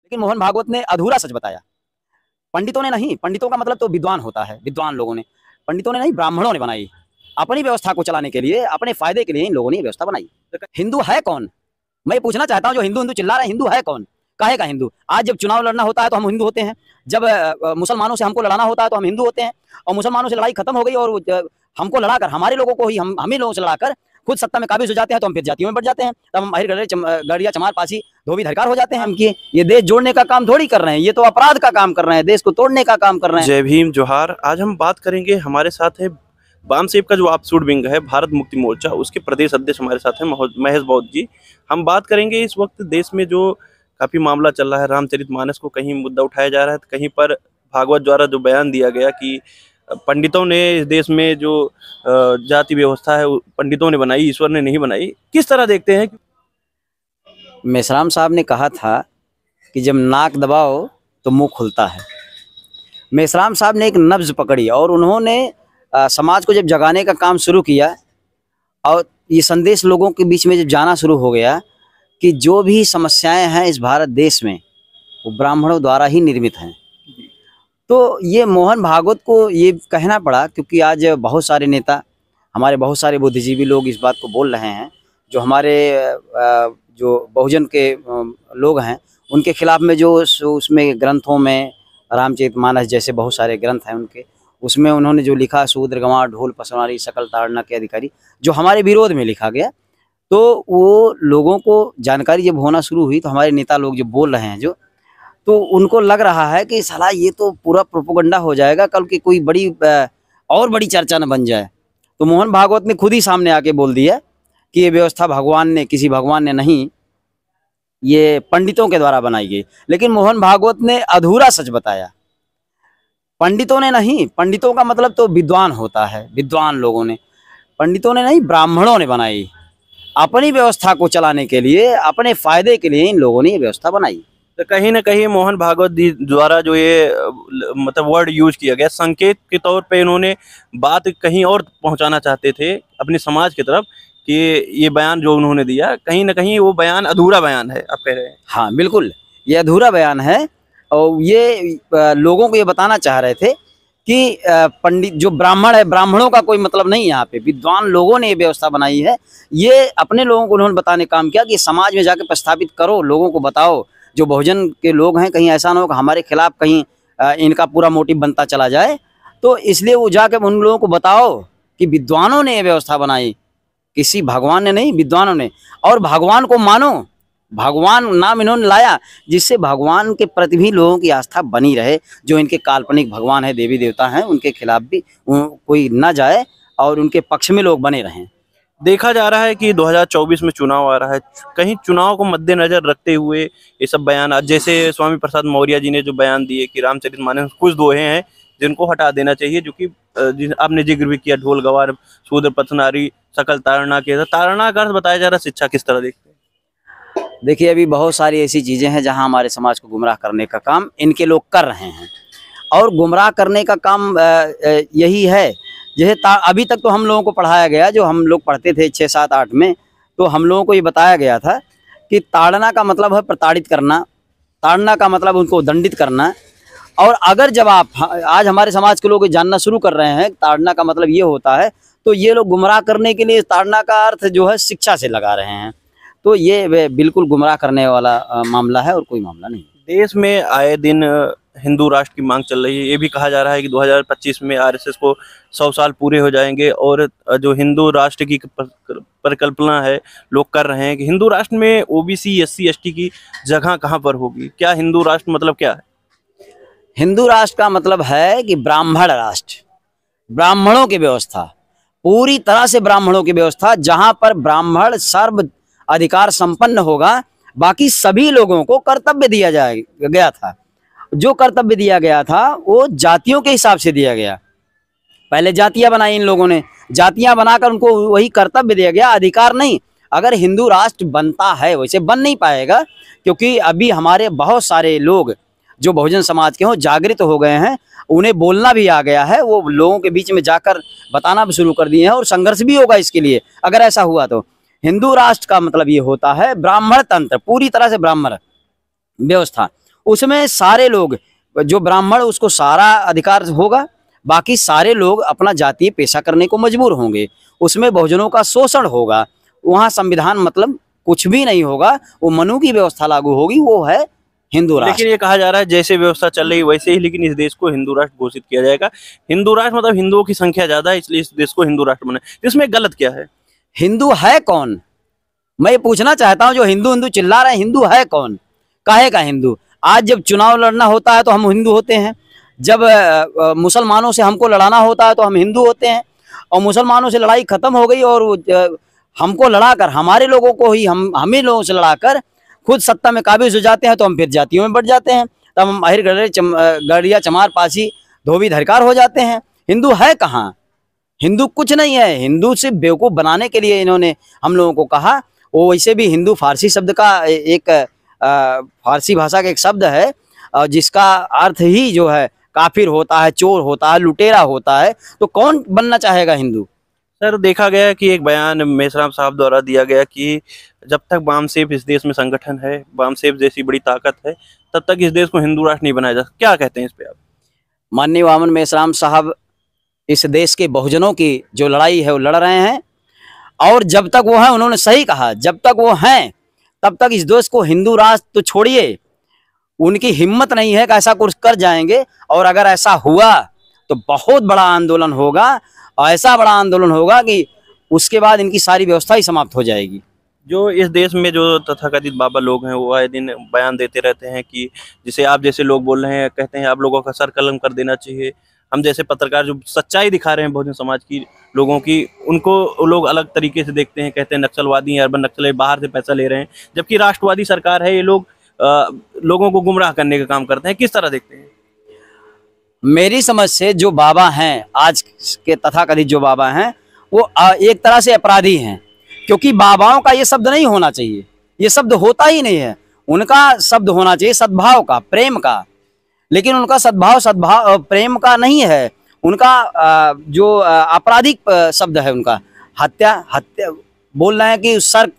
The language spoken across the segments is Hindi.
लेकिन मोहन भागवत ने अधूरा सच बताया। पंडितों ने नहीं, पंडितों का मतलब तो विद्वान होता है, विद्वान लोगों ने, पंडितों ने नहीं, ब्राह्मणों ने बनाई। अपनी व्यवस्था को चलाने के लिए, अपने फायदे के लिए इन लोगों ने व्यवस्था बनाई। हिंदू है कौन? मैं पूछना चाहता हूं, जो हिंदू हिंदू चिल्ला रहे हैं, हिंदू है कौन? काहे का हिंदू? आज जब चुनाव लड़ना होता है तो हम हिंदू होते हैं, जब मुसलमानों से हमको लड़ाना होता है तो हम हिंदू होते हैं, और मुसलमानों से लड़ाई खत्म हो गई और हमको लड़ाकर हमारे लोगों को ही हम ही लोगों से लड़ाकर खुद सत्ता में काबिज हो जाते हैं, तो हम फिर जातियों में बढ़ जाते हैं, तब हम अहिर गड़िया चमार पासी धोबी धरकार हो जाते हैं। हम कि ये देश जोड़ने का काम थोड़ी कर रहे हैं, ये तो अपराध का काम कर रहे हैं, देश को तोड़ने का काम कर रहे हैं। जय भीम, जोहार। आज हम बात करेंगे, हमारे साथ है वामसेब का जो ऑफशूट विंग है भारत मुक्ति मोर्चा, उसके प्रदेश अध्यक्ष हमारे साथ हैं महेश बौद्ध जी। हम बात करेंगे इस वक्त देश में जो काफी मामला चल रहा है, रामचरितमानस को कहीं मुद्दा उठाया जा रहा है, कहीं पर भागवत द्वारा जो बयान दिया गया कि पंडितों ने इस देश में जो जाति व्यवस्था है पंडितों ने बनाई, ईश्वर ने नहीं बनाई, किस तरह देखते हैं? मेश्राम साहब ने कहा था कि जब नाक दबाओ तो मुंह खुलता है। मेश्राम साहब ने एक नब्ज पकड़ी और उन्होंने समाज को जब जगाने का काम शुरू किया और ये संदेश लोगों के बीच में जब जाना शुरू हो गया कि जो भी समस्याएं हैं इस भारत देश में वो ब्राह्मणों द्वारा ही निर्मित हैं, तो ये मोहन भागवत को ये कहना पड़ा, क्योंकि आज बहुत सारे नेता, हमारे बहुत सारे बुद्धिजीवी लोग इस बात को बोल रहे हैं, जो हमारे जो बहुजन के लोग हैं उनके खिलाफ में जो उसमें ग्रंथों में रामचरितमानस जैसे बहुत सारे ग्रंथ हैं उनके, उसमें उन्होंने जो लिखा शूद्र गंवार ढोल पसवारी सकल ताड़ना के अधिकारी, जो हमारे विरोध में लिखा गया, तो वो लोगों को जानकारी जब होना शुरू हुई तो हमारे नेता लोग जो बोल रहे हैं जो, तो उनको लग रहा है कि साला ये तो पूरा प्रोपोगंडा हो जाएगा, कल की कोई बड़ी और बड़ी चर्चा न बन जाए। तो मोहन भागवत ने खुद ही सामने आके बोल दिया कि ये व्यवस्था भगवान ने, किसी भगवान ने नहीं, ये पंडितों के द्वारा बनाई गई। लेकिन मोहन भागवत ने अधूरा सच बताया। पंडितों ने नहीं, पंडितों का मतलब तो विद्वान होता है, विद्वान लोगों ने, पंडितों ने नहीं, ब्राह्मणों ने बनाई। अपनी व्यवस्था को चलाने के लिए, अपने फायदे के लिए इन लोगों ने ये व्यवस्था बनाई। तो कहीं ना कहीं मोहन भागवत द्वारा जो ये मतलब वर्ड यूज किया गया, संकेत के तौर पे इन्होंने बात कहीं और पहुंचाना चाहते थे अपने समाज की तरफ, कि ये बयान जो उन्होंने दिया कहीं ना कहीं वो बयान अधूरा बयान है, आप कह रहे हैं? हाँ बिल्कुल, ये अधूरा बयान है, और ये लोगों को ये बताना चाह रहे थे कि पंडित जो ब्राह्मण है, ब्राह्मणों का कोई मतलब नहीं, यहाँ पे विद्वान लोगों ने ये व्यवस्था बनाई है। ये अपने लोगों को उन्होंने बताने काम किया कि समाज में जाके प्रस्थापित करो, लोगों को बताओ, जो बहुजन के लोग हैं, कहीं ऐसा ना हो कि हमारे खिलाफ कहीं इनका पूरा मोटिव बनता चला जाए। तो इसलिए वो जाके उन लोगों को बताओ कि विद्वानों ने ये व्यवस्था बनाई, किसी भगवान ने नहीं, विद्वानों ने। और भगवान को मानो, भगवान नाम इन्होंने लाया जिससे भगवान के प्रति भी लोगों की आस्था बनी रहे। जो इनके काल्पनिक भगवान है, देवी देवता हैं, उनके खिलाफ भी कोई ना जाए और उनके पक्ष में लोग बने रहें। देखा जा रहा है कि 2024 में चुनाव आ रहा है, कहीं चुनाव को मद्देनजर रखते हुए ये सब बयान, जैसे स्वामी प्रसाद मौर्य जी ने जो बयान दिए कि रामचरितमानस कुछ दोहे हैं जिनको हटा देना चाहिए, जो कि आपने जिक्र भी किया, ढोल गवार शूद्र पसनारी सकल तारणा के, तारणा का अर्थ बताया जा रहा है, शिक्षा किस तरह देखते हैं? देखिए, अभी बहुत सारी ऐसी चीज़ें हैं जहां हमारे समाज को गुमराह करने का काम इनके लोग कर रहे हैं, और गुमराह करने का काम यही है। जैसे अभी तक तो हम लोगों को पढ़ाया गया, जो हम लोग पढ़ते थे 6, 7, 8 में, तो हम लोगों को ये बताया गया था कि ताड़ना का मतलब है प्रताड़ित करना, ताड़ना का मतलब उनको दंडित करना। और अगर जब आप आज हमारे समाज के लोग जानना शुरू कर रहे हैं ताड़ना का मतलब ये होता है, तो ये लोग गुमराह करने के लिए ताड़ना का अर्थ जो है शिक्षा से लगा रहे हैं। तो ये बिल्कुल गुमराह करने वाला मामला है और कोई मामला नहीं। देश में आए दिन हिंदू राष्ट्र की मांग चल रही है, ये भी कहा जा रहा है कि 2025 में आरएसएस को 100 साल पूरे हो जाएंगे, और जो हिंदू राष्ट्र की परिकल्पना है लोग कर रहे हैं कि हिंदू राष्ट्र में ओबीसी, एससी, एसटी की जगह कहाँ पर होगी। क्या हिंदू राष्ट्र मतलब क्या है? हिंदू राष्ट्र का मतलब है कि ब्राह्मण राष्ट्र, ब्राह्मणों की व्यवस्था, पूरी तरह से ब्राह्मणों की व्यवस्था, जहां पर ब्राह्मण सर्व अधिकार संपन्न होगा। बाकी सभी लोगों को कर्तव्य दिया गया था। जो कर्तव्य दिया गया था वो जातियों के हिसाब से दिया गया। पहले जातियां बनाई इन लोगों ने, जातियां बनाकर उनको वही कर्तव्य दिया गया, अधिकार नहीं। अगर हिंदू राष्ट्र बनता है, वैसे बन नहीं पाएगा, क्योंकि अभी हमारे बहुत सारे लोग जो बहुजन समाज के हों जागृत हो गए हैं, उन्हें बोलना भी आ गया है, वो लोगों के बीच में जाकर बताना भी शुरू कर दिए हैं, और संघर्ष भी होगा इसके लिए अगर ऐसा हुआ तो। हिंदू राष्ट्र का मतलब ये होता है ब्राह्मण तंत्र, पूरी तरह से ब्राह्मण व्यवस्था। उसमें सारे लोग, जो ब्राह्मण उसको सारा अधिकार होगा, बाकी सारे लोग अपना जातीय पेशा करने को मजबूर होंगे। उसमें बहुजनों का शोषण होगा। वहाँ संविधान मतलब कुछ भी नहीं होगा, वो मनु की व्यवस्था लागू होगी, वो है हिंदू राष्ट्र। लेकिन ये कहा जा रहा है जैसे व्यवस्था चल रही है वैसे ही, लेकिन इस देश को हिंदू राष्ट्र घोषित किया जाएगा। हिंदू राष्ट्र मतलब हिंदुओं की संख्या ज्यादा है, इसलिए इस देश को हिंदू राष्ट्र बने। इसमें गलत क्या है? हिंदू है कौन? मैं ये पूछना चाहता हूँ, जो हिंदू हिंदू चिल्ला रहे हैं, हिंदू है कौन? काहे का हिंदू? आज जब चुनाव लड़ना होता है तो हम हिंदू होते हैं, जब मुसलमानों से हमको लड़ाना होता है तो हम हिंदू होते हैं, और मुसलमानों से लड़ाई खत्म हो गई और हमको लड़ाकर, हमारे लोगों को ही हम ही लोगों से लड़ाकर खुद सत्ता में काबिज हो जाते हैं, तो हम फिर जातियों में बढ़ जाते हैं। तब हम अहिर गड़िया चमार पासी धोबी धरकार हो जाते हैं। हिंदू है कहाँ? हिंदू कुछ नहीं है। हिंदू सिर्फ बेवकूफ़ बनाने के लिए इन्होंने हम लोगों को कहा। वो वैसे भी हिंदू फारसी शब्द का एक फारसी भाषा का एक शब्द है, जिसका अर्थ ही जो है काफिर होता है, चोर होता है, लुटेरा होता है। तो कौन बनना चाहेगा हिंदू? सर देखा गया कि एक बयान मेश्राम साहब द्वारा दिया गया कि जब तक बामसेफ इस देश में संगठन है, बामसेफ जैसी बड़ी ताकत है, तब तक इस देश को हिंदू राष्ट्र नहीं बनाया जा सकता। क्या कहते हैं इस पे आप? माननीय वामन मेश्राम साहब इस देश के बहुजनों की जो लड़ाई है वो लड़ रहे हैं, और जब तक वो हैं, उन्होंने सही कहा, जब तक वो हैं तब तक इस देश को हिंदू राष्ट्र तो छोड़िए, उनकी हिम्मत नहीं है कि ऐसा कुछ कर जाएंगे। और अगर ऐसा हुआ तो बहुत बड़ा आंदोलन होगा, और ऐसा बड़ा आंदोलन होगा कि उसके बाद इनकी सारी व्यवस्था ही समाप्त हो जाएगी। जो इस देश में जो तथाकथित बाबा लोग हैं वो आए दिन बयान देते रहते हैं कि जिसे आप जैसे लोग बोल रहे हैं, कहते हैं आप लोगों का सर कलम कर देना चाहिए। हम जैसे पत्रकार जो सच्चाई दिखा रहे हैं बहुजन समाज की लोगों की, उनको लोग अलग तरीके से देखते हैं, कहते हैं नक्सलवादी हैं, अर्बन नक्सली बाहर से पैसा ले रहे हैं, जबकि राष्ट्रवादी सरकार है। ये लोग लोगों को गुमराह करने का काम करते हैं। किस तरह देखते हैं? मेरी समझ से जो बाबा हैं, आज के तथाकथित जो बाबा हैं, वो एक तरह से अपराधी हैं, क्योंकि बाबाओं का ये शब्द नहीं होना चाहिए, ये शब्द होता ही नहीं है। उनका शब्द होना चाहिए सद्भाव का, प्रेम का, लेकिन उनका सद्भाव प्रेम का नहीं है। उनका जो आपराधिक शब्द है, उनका हत्या बोल रहे हैं कि सर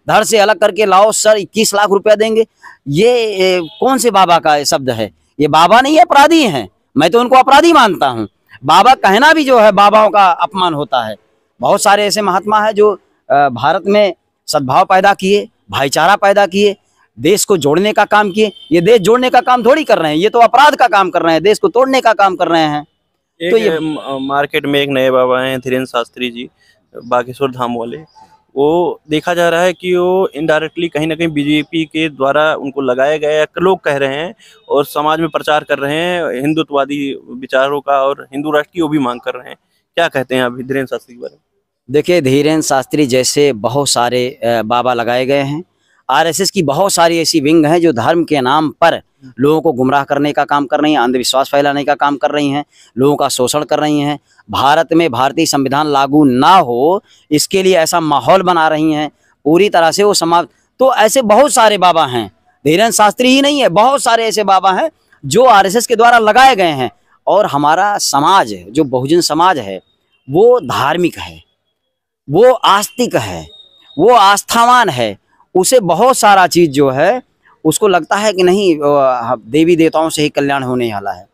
धड़ से अलग करके लाओ, सर 21 लाख रुपया देंगे। ये कौन से बाबा का शब्द है? ये बाबा नहीं है, अपराधी हैं। मैं तो उनको अपराधी मानता हूँ। बाबा कहना भी जो है बाबाओं का अपमान होता है। बहुत सारे ऐसे महात्मा हैं जो भारत में सद्भाव पैदा किए, भाईचारा पैदा किए, देश को जोड़ने का काम किए। ये देश जोड़ने का काम थोड़ी कर रहे हैं, ये तो अपराध का काम कर रहे हैं, देश को तोड़ने का काम कर रहे हैं। तो ये मार्केट में एक नए बाबा हैं धीरेन्द्र शास्त्री जी, बागेश्वर धाम वाले। वो देखा जा रहा है कि वो इनडायरेक्टली कहीं ना कहीं बीजेपी के द्वारा उनको लगाया गया, लोग कह रहे हैं, और समाज में प्रचार कर रहे हैं हिंदुत्ववादी विचारों का, और हिंदू राष्ट्र की वो भी मांग कर रहे हैं। क्या कहते हैं आप धीरेन्द्र शास्त्री के बारे में? देखिए, धीरेन्द्र शास्त्री जैसे बहुत सारे बाबा लगाए गए हैं। आरएसएस की बहुत सारी ऐसी विंग हैं जो धर्म के नाम पर लोगों को गुमराह करने का काम कर रही हैं, अंधविश्वास फैलाने का काम कर रही हैं, लोगों का शोषण कर रही हैं। भारत में भारतीय संविधान लागू ना हो इसके लिए ऐसा माहौल बना रही हैं, पूरी तरह से वो समाप्त। तो ऐसे बहुत सारे बाबा हैं, धीरेन्द्र शास्त्री ही नहीं है, बहुत सारे ऐसे बाबा हैं जो आरएसएस के द्वारा लगाए गए हैं। और हमारा समाज जो बहुजन समाज है वो धार्मिक है, वो आस्तिक है, वो आस्थावान है। उसे बहुत सारा चीज़ जो है उसको लगता है कि नहीं, देवी देवताओं से ही कल्याण होने वाला है,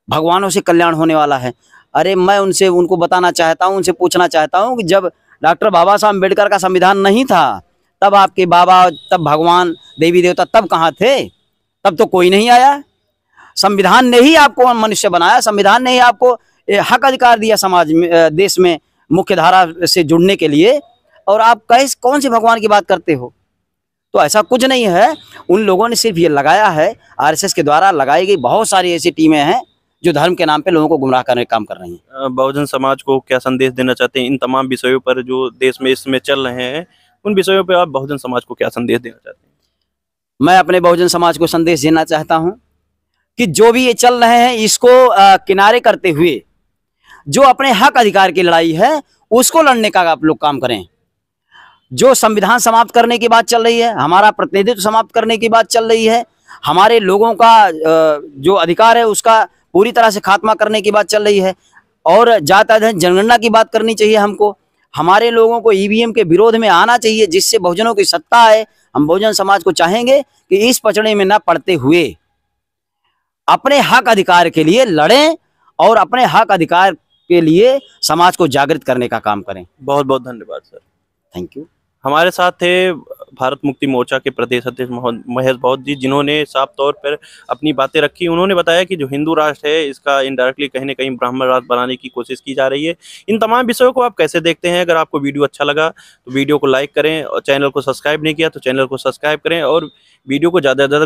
भगवानों से कल्याण होने वाला है। अरे मैं उनको बताना चाहता हूँ, उनसे पूछना चाहता हूँ कि जब डॉक्टर बाबा साहब अम्बेडकर का संविधान नहीं था, तब आपके बाबा, तब भगवान, देवी देवता तब कहाँ थे? तब तो कोई नहीं आया। संविधान ने ही आपको मनुष्य बनाया, संविधान ने ही आपको हक अधिकार दिया समाज में, देश में मुख्य धारा से जुड़ने के लिए, और आप कौन से भगवान की बात करते हो? तो ऐसा कुछ नहीं है। उन लोगों ने सिर्फ ये लगाया है, आरएसएस के द्वारा लगाई गई बहुत सारी ऐसी टीमें हैं जो धर्म के नाम पे लोगों को गुमराह करने का काम कर रही हैं। बहुजन समाज को क्या संदेश देना चाहते हैं इन तमाम विषयों पर जो देश में इसमें चल रहे हैं? उन विषयों पर आप बहुजन समाज को क्या संदेश देना चाहते हैं? मैं अपने बहुजन समाज को संदेश देना चाहता हूँ कि जो भी ये चल रहे हैं इसको किनारे करते हुए जो अपने हक अधिकार की लड़ाई है उसको लड़ने का आप लोग काम करें। जो संविधान समाप्त करने की बात चल रही है, हमारा प्रतिनिधित्व समाप्त करने की बात चल रही है, हमारे लोगों का जो अधिकार है उसका पूरी तरह से खात्मा करने की बात चल रही है, और जाति अध्ययन जनगणना की बात करनी चाहिए हमको। हमारे लोगों को ईवीएम के विरोध में आना चाहिए जिससे बहुजनों की सत्ता है। हम बहुजन समाज को चाहेंगे कि इस पचड़े में न पड़ते हुए अपने हक अधिकार के लिए लड़ें और अपने हक अधिकार के लिए समाज को जागृत करने का काम करें। बहुत बहुत धन्यवाद सर। Thank you. हमारे साथ थे भारत मुक्ति मोर्चा के प्रदेश अध्यक्ष महेश बौद्ध जी, जिन्होंने साफ तौर पर अपनी बातें रखी। उन्होंने बताया कि जो हिंदू राष्ट्र है इसका इनडायरेक्टली कहीं ना कहीं ब्राह्मण राष्ट्र बनाने की कोशिश की जा रही है। इन तमाम विषयों को आप कैसे देखते हैं? अगर आपको वीडियो अच्छा लगा तो वीडियो को लाइक करें, और चैनल को सब्सक्राइब नहीं किया तो चैनल को सब्सक्राइब करें, और वीडियो को ज़्यादा से ज़्यादा